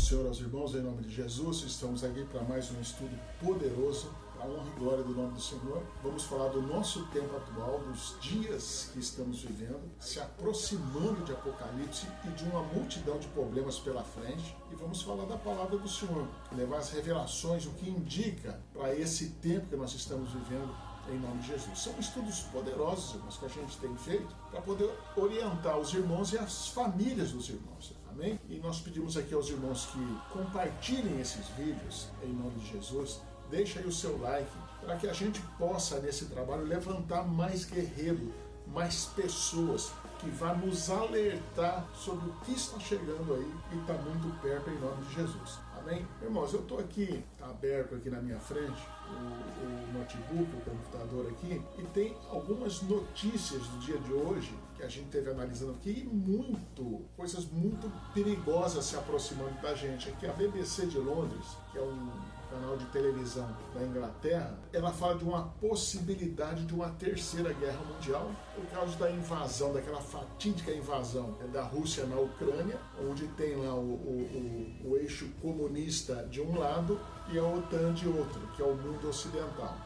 Senhor aos irmãos, em nome de Jesus. Estamos aqui para mais um estudo poderoso, para a honra e glória do nome do Senhor. Vamos falar do nosso tempo atual, dos dias que estamos vivendo, se aproximando de Apocalipse e de uma multidão de problemas pela frente. E vamos falar da palavra do Senhor, levar as revelações, o que indica para esse tempo que nós estamos vivendo, em nome de Jesus. São estudos poderosos, irmãos, que a gente tem feito para poder orientar os irmãos e as famílias dos irmãos. Amém? E nós pedimos aqui aos irmãos que compartilhem esses vídeos em nome de Jesus. Deixa aí o seu like para que a gente possa, nesse trabalho, levantar mais guerreiros, mais pessoas que vão nos alertar sobre o que está chegando aí e está muito perto, em nome de Jesus. Amém? Irmãos, eu estou aqui, está aberto aqui na minha frente, o notebook, o computador aqui, e tem algumas notícias do dia de hoje que a gente teve analisando aqui, e coisas muito perigosas se aproximando da gente. Aqui a BBC de Londres, que é um canal de televisão da Inglaterra, ela fala de uma possibilidade de uma terceira guerra mundial por causa da invasão, daquela fatídica invasão da Rússia na Ucrânia, onde tem lá o eixo comunista de um lado e a OTAN de outro, que é o mundo ocidental.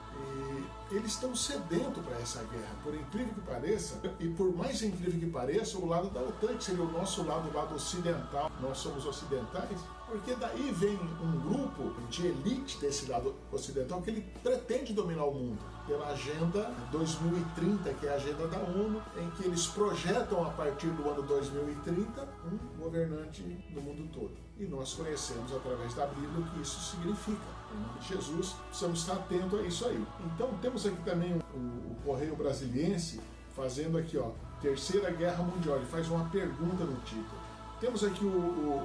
E eles estão sedentos para essa guerra, por incrível que pareça, e por mais incrível que pareça, o lado da OTAN, que seria o nosso lado, o lado ocidental, nós somos ocidentais, porque daí vem um grupo de elite desse lado ocidental que ele pretende dominar o mundo pela Agenda 2030, que é a agenda da ONU, em que eles projetam a partir do ano 2030 um governante no mundo todo. E nós conhecemos através da Bíblia o que isso significa. Em nome de Jesus, precisamos estar atentos a isso aí. Então temos aqui também o Correio Brasiliense fazendo aqui, ó, Terceira Guerra Mundial. Ele faz uma pergunta no título. Temos aqui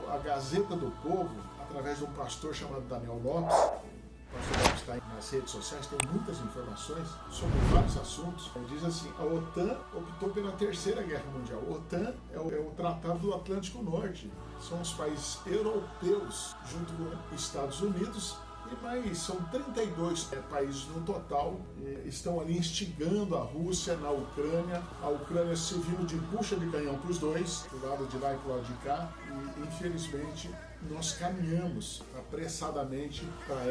a Gazeta do Povo, através de um pastor chamado Daniel Lopes. O pastor Lopes está nas redes sociais, tem muitas informações sobre vários assuntos. Ele diz assim: a OTAN optou pela Terceira Guerra Mundial. A OTAN é o Tratado do Atlântico Norte. São os países europeus, junto com os Estados Unidos, mas são 32 países no total, estão ali instigando a Rússia na Ucrânia. A Ucrânia se viu de bucha de canhão para os dois, do lado de lá e para o lado de cá, e infelizmente nós caminhamos apressadamente para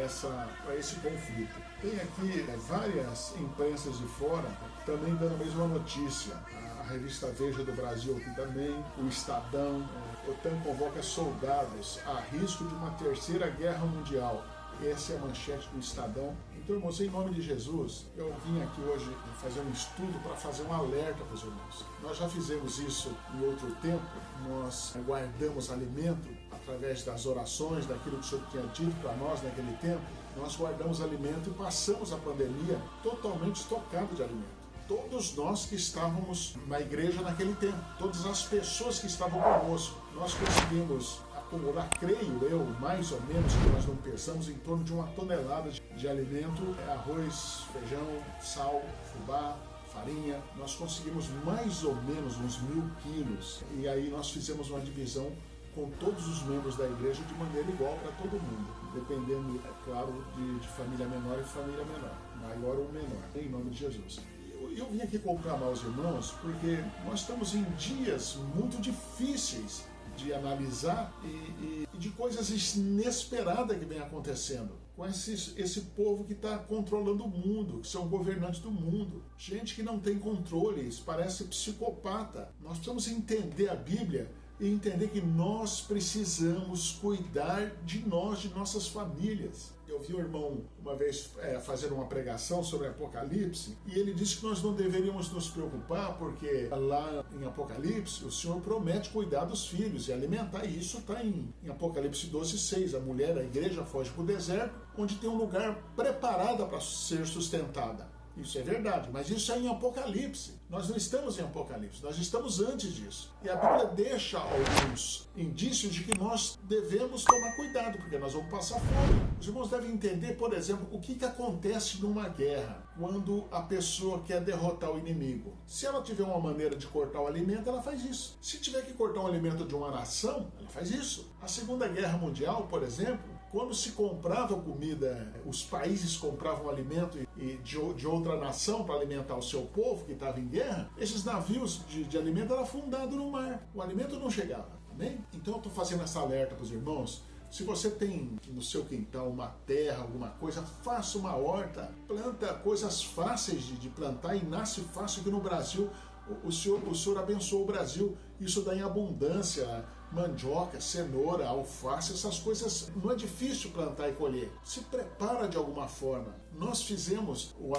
esse conflito. Tem aqui várias imprensas de fora também dando a mesma notícia. A revista Veja do Brasil aqui também, o Estadão. OTAN convoca soldados a risco de uma terceira guerra mundial. Essa é a manchete do Estadão. Então, irmãos, em nome de Jesus, eu vim aqui hoje fazer um estudo para fazer um alerta para os irmãos. Nós já fizemos isso em outro tempo, nós guardamos alimento através das orações, daquilo que o Senhor tinha dito para nós naquele tempo. Nós guardamos alimento e passamos a pandemia totalmente estocado de alimento. Todos nós que estávamos na igreja naquele tempo, todas as pessoas que estavam conosco, nós conseguimos acumular, creio eu, mais ou menos, que nós não pensamos, em torno de 1 tonelada de alimento, arroz, feijão, sal, fubá, farinha. Nós conseguimos mais ou menos uns 1.000 quilos. E aí nós fizemos uma divisão com todos os membros da igreja de maneira igual para todo mundo, dependendo, é claro, de família menor e família menor, maior ou menor, em nome de Jesus. Eu vim aqui conclamar os irmãos porque nós estamos em dias muito difíceis de analisar e de coisas inesperadas que vem acontecendo com esse povo que está controlando o mundo, que são governantes do mundo, gente que não tem controles, parece psicopata. Nós precisamos entender a Bíblia e entender que nós precisamos cuidar de nós, de nossas famílias. Eu vi um irmão uma vez fazer uma pregação sobre Apocalipse e ele disse que nós não deveríamos nos preocupar porque lá em Apocalipse o Senhor promete cuidar dos filhos e alimentar, e isso está em Apocalipse 12:6. A mulher, a igreja, foge para o deserto, onde tem um lugar preparado para ser sustentada. Isso é verdade, mas isso é em Apocalipse. Nós não estamos em Apocalipse, nós estamos antes disso. E a Bíblia deixa alguns indícios de que nós devemos tomar cuidado, porque nós vamos passar fome. Os irmãos devem entender, por exemplo, o que acontece numa guerra quando a pessoa quer derrotar o inimigo. Se ela tiver uma maneira de cortar o alimento, ela faz isso. Se tiver que cortar o alimento de uma nação, ela faz isso. A Segunda Guerra Mundial, por exemplo, quando se comprava comida, os países compravam alimento de outra nação para alimentar o seu povo que estava em guerra, esses navios de alimento eram afundados no mar. O alimento não chegava. Amém? Então eu estou fazendo essa alerta para os irmãos, Se você tem no seu quintal uma terra, alguma coisa, faça uma horta, planta coisas fáceis de plantar e nasce fácil aqui no Brasil. O senhor abençoou o Brasil, isso dá em abundância, mandioca, cenoura, alface, essas coisas não é difícil plantar e colher. Se prepara de alguma forma. Nós fizemos o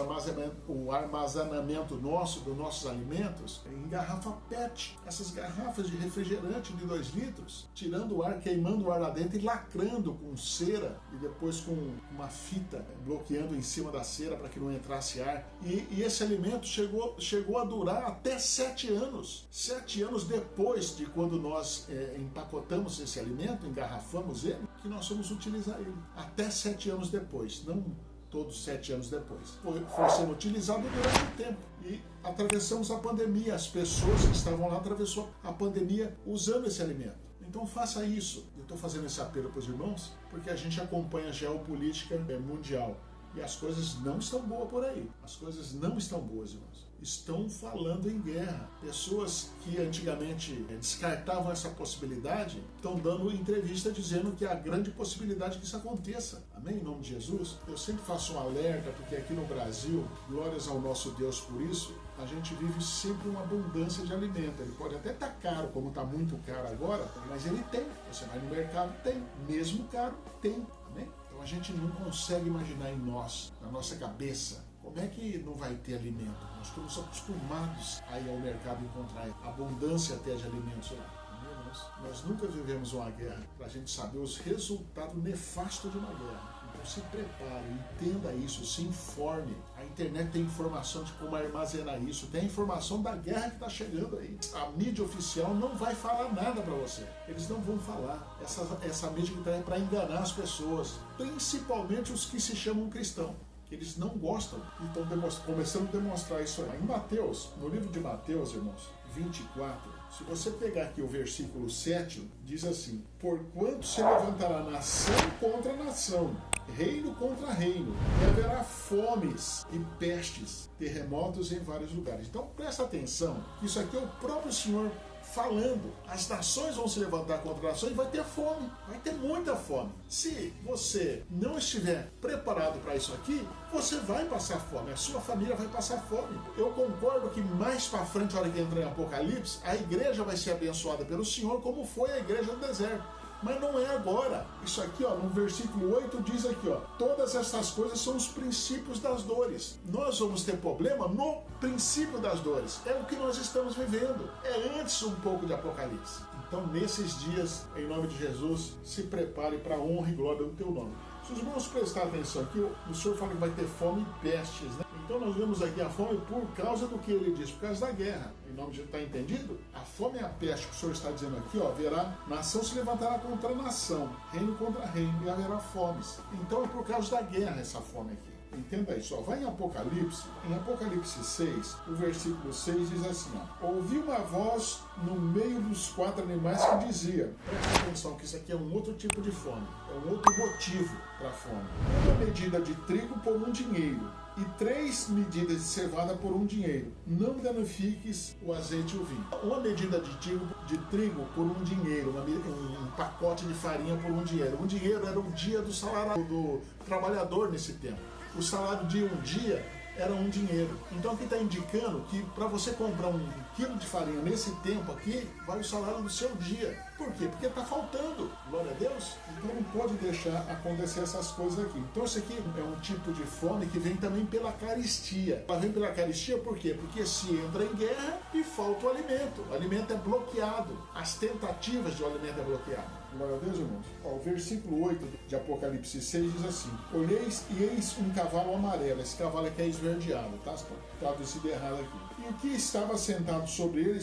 armazenamento nosso, dos nossos alimentos, em garrafa PET. Essas garrafas de refrigerante de 2 litros, tirando o ar, queimando o ar lá dentro e lacrando com cera e depois com uma fita bloqueando em cima da cera para que não entrasse ar. E esse alimento chegou a durar até 7 anos. 7 anos depois de quando nós empacotamos esse alimento, engarrafamos ele, que nós fomos utilizar ele. Até 7 anos depois, não todos 7 anos depois. Foi sendo utilizado durante o tempo. E atravessamos a pandemia. As pessoas que estavam lá atravessou a pandemia usando esse alimento. Então faça isso. Eu estou fazendo esse apelo para os irmãos, porque a gente acompanha a geopolítica mundial. E as coisas não estão boas por aí. As coisas não estão boas, irmãos. Estão falando em guerra. Pessoas que antigamente descartavam essa possibilidade estão dando entrevista dizendo que há grande possibilidade que isso aconteça. Amém? Em nome de Jesus. Eu sempre faço um alerta, porque aqui no Brasil, glórias ao nosso Deus por isso, a gente vive sempre uma abundância de alimento. Ele pode até estar caro, como está muito caro agora, mas ele tem. Você vai no mercado, tem. Mesmo caro, tem. Amém? Então a gente não consegue imaginar em nós, na nossa cabeça, como é que não vai ter alimento? Nós estamos acostumados a ir ao mercado encontrar abundância até de alimentos lá. Nós nunca vivemos uma guerra para a gente saber os resultados nefastos de uma guerra. Então se prepare, entenda isso, se informe. A internet tem informação de como armazenar isso, tem a informação da guerra que está chegando aí. A mídia oficial não vai falar nada para você. Eles não vão falar. Essa mídia que está aí para enganar as pessoas, principalmente os que se chamam cristãos. Que eles não gostam e estão começando a demonstrar isso aí. Em Mateus, no livro de Mateus, irmãos, 24, se você pegar aqui o versículo 7, diz assim: porquanto se levantará nação contra nação, reino contra reino, e haverá fomes e pestes, terremotos em vários lugares. Então presta atenção, isso aqui é o próprio Senhor falando. As nações vão se levantar contra nações e vai ter fome, vai ter muita fome. Se você não estiver preparado para isso aqui, você vai passar fome, a sua família vai passar fome. Eu concordo que mais para frente, na hora que entrar em Apocalipse, a igreja vai ser abençoada pelo Senhor, como foi a igreja no deserto. Mas não é agora. Isso aqui, ó, no versículo 8 diz aqui, ó, todas essas coisas são os princípios das dores. Nós vamos ter problema no princípio das dores. É o que nós estamos vivendo. É antes um pouco de Apocalipse. Então, nesses dias, em nome de Jesus, se prepare para a honra e glória do teu nome. Se os irmãos prestarem atenção aqui, o Senhor fala que vai ter fome e pestes, né? Então nós vemos aqui a fome por causa do que ele diz, por causa da guerra. Em nome de Jesus, está entendido? A fome e a peste que o Senhor está dizendo aqui, ó, verá, nação se levantará contra nação, reino contra reino, e haverá fomes. Então é por causa da guerra essa fome aqui. Entenda isso, ó. Vai em Apocalipse 6, o versículo 6 diz assim, ó, ouvi uma voz no meio dos 4 animais que dizia, presta atenção que isso aqui é um outro tipo de fome, é um outro motivo para a fome. Uma medida de trigo por um dinheiro, e 3 medidas de cevada por um dinheiro. Não danifiques o azeite e o vinho. Uma medida de trigo por um dinheiro, um pacote de farinha por um dinheiro. Um dinheiro era o dia do salário do trabalhador nesse tempo. O salário de um dia era um dinheiro. Então aqui está indicando que para você comprar 1 quilo de farinha nesse tempo aqui, vai o salário do seu dia. Por quê? Porque está faltando. Glória a Deus. Então não pode deixar acontecer essas coisas aqui. Então isso aqui é um tipo de fome que vem também pela caristia. Ela vem pela caristia por quê? Porque se entra em guerra e falta o alimento. O alimento é bloqueado. As tentativas de o alimento é bloqueado. Glória a Deus, irmãos. Ó, o versículo 8 de Apocalipse 6 diz assim: olheis e eis um cavalo amarelo. Esse cavalo aqui é esverdeado, tá? Está traduzido errado aqui. E o que estava sentado sobre ele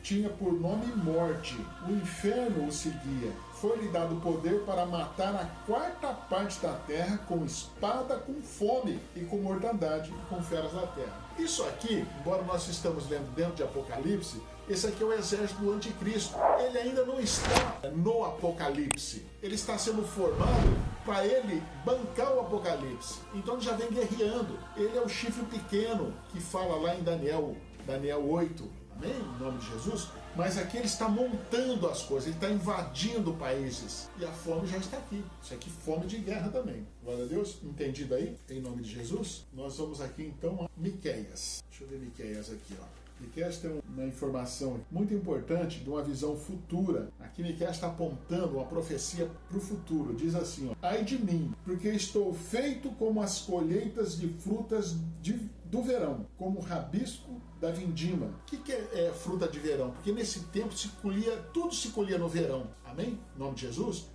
tinha por nome Morte. O inferno o seguia. Foi-lhe dado poder para matar a 4ª parte da terra com espada, com fome e com mortandade e com feras da terra. Isso aqui, embora nós estamos lendo dentro de Apocalipse, esse aqui é o exército do anticristo. Ele ainda não está no Apocalipse. Ele está sendo formado para ele bancar o Apocalipse. Então ele já vem guerreando. Ele é o chifre pequeno que fala lá em Daniel 8. Amém? Em nome de Jesus. Mas aqui ele está montando as coisas, ele está invadindo países. E a fome já está aqui. Isso aqui é fome de guerra também. Glória a Deus. Entendido aí? Em nome de Jesus. Nós vamos aqui então a Miqueias. Deixa eu ver Miqueias aqui, ó. Miqueias tem uma informação muito importante de uma visão futura. Aqui Miqueias está apontando uma profecia para o futuro. Diz assim, ó, ai de mim, porque estou feito como as colheitas de frutas do verão, como o rabisco da vindima. O que é fruta de verão? Porque nesse tempo tudo se colhia no verão. Amém? Em nome de Jesus?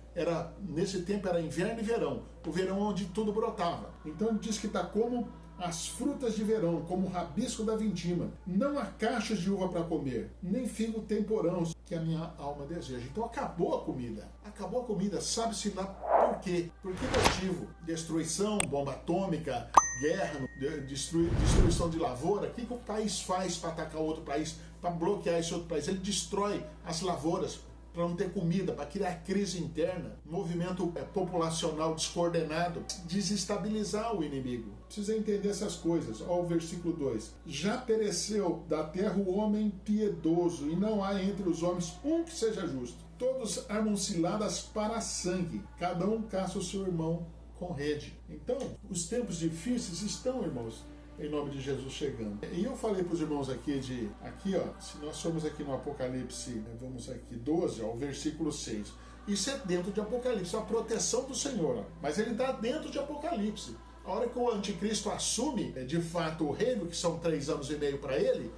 Nesse tempo era inverno e verão. O verão onde tudo brotava. Então ele diz que está como as frutas de verão, como o rabisco da vindima. Não há cachos de uva para comer, nem figo temporão, que a minha alma deseja. Então acabou a comida. Acabou a comida. Sabe-se lá por quê? Por que motivo? Destruição, bomba atômica, guerra, destruição de lavoura. O que o país faz para atacar outro país, para bloquear esse outro país? Ele destrói as lavouras para não ter comida, para criar crise interna, movimento populacional descoordenado, desestabilizar o inimigo. Precisa entender essas coisas. Olha o versículo 2. Já pereceu da terra o homem piedoso, e não há entre os homens um que seja justo. Todos armam ciladas para sangue, cada um caça o seu irmão com rede. Então, os tempos difíceis estão, irmãos, em nome de Jesus chegando. E eu falei para os irmãos aqui ó, se nós formos aqui no Apocalipse, vamos aqui 12, ó, o versículo 6. Isso é dentro de Apocalipse, a proteção do Senhor, ó, mas ele está dentro de Apocalipse. A hora que o anticristo assume, de fato, o reino, que são 3 anos e meio para ele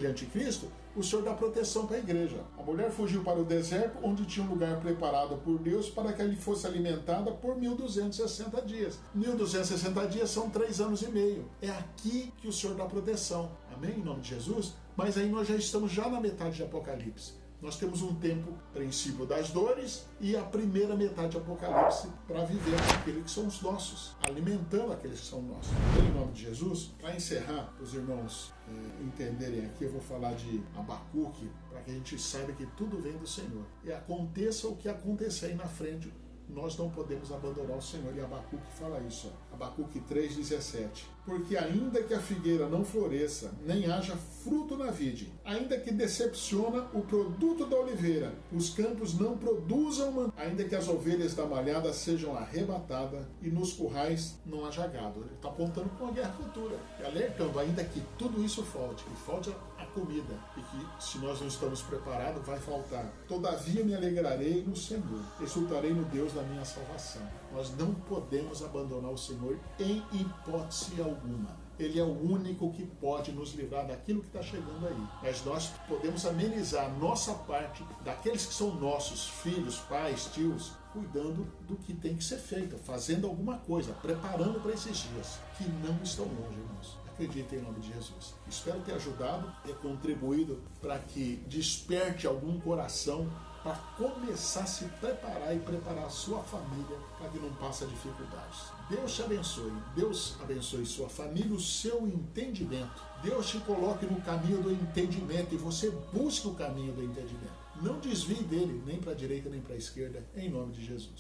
anticristo, o Senhor dá proteção para a igreja. A mulher fugiu para o deserto, onde tinha um lugar preparado por Deus para que ele fosse alimentada por 1.260 dias. 1.260 dias são 3 anos e meio. É aqui que o Senhor dá proteção. Amém? Em nome de Jesus? Mas aí nós já estamos na metade de Apocalipse. Nós temos um tempo, princípio das dores, e a primeira metade de Apocalipse para viver aqueles que são os nossos, alimentando aqueles que são nossos. Em nome de Jesus, para encerrar, os irmãos entenderem aqui, eu vou falar de Abacuque, para que a gente saiba que tudo vem do Senhor. E aconteça o que acontecer aí na frente, nós não podemos abandonar o Senhor. E Abacuque fala isso, ó. Abacuque 3,17. Porque ainda que a figueira não floresça, nem haja fruto na vide, ainda que decepciona o produto da oliveira, os campos não produzam, ainda que as ovelhas da malhada sejam arrebatadas e nos currais não haja gado. Ele está apontando para uma guerra futura, e alertando, ainda que tudo isso falte, e falte a comida, e que se nós não estamos preparados, vai faltar. Todavia me alegrarei no Senhor, exultarei no Deus da minha salvação. Nós não podemos abandonar o Senhor em hipótese alguma. Ele é o único que pode nos livrar daquilo que está chegando aí. Mas nós podemos amenizar a nossa parte daqueles que são nossos filhos, pais, tios, cuidando do que tem que ser feito, fazendo alguma coisa, preparando para esses dias, que não estão longe, irmãos. Acreditem em nome de Jesus. Espero ter ajudado, ter contribuído para que desperte algum coração para começar a se preparar e preparar a sua família para que não passe dificuldades. Deus te abençoe. Deus abençoe sua família, o seu entendimento. Deus te coloque no caminho do entendimento e você busque o caminho do entendimento. Não desvie dele, nem para a direita nem para a esquerda, em nome de Jesus.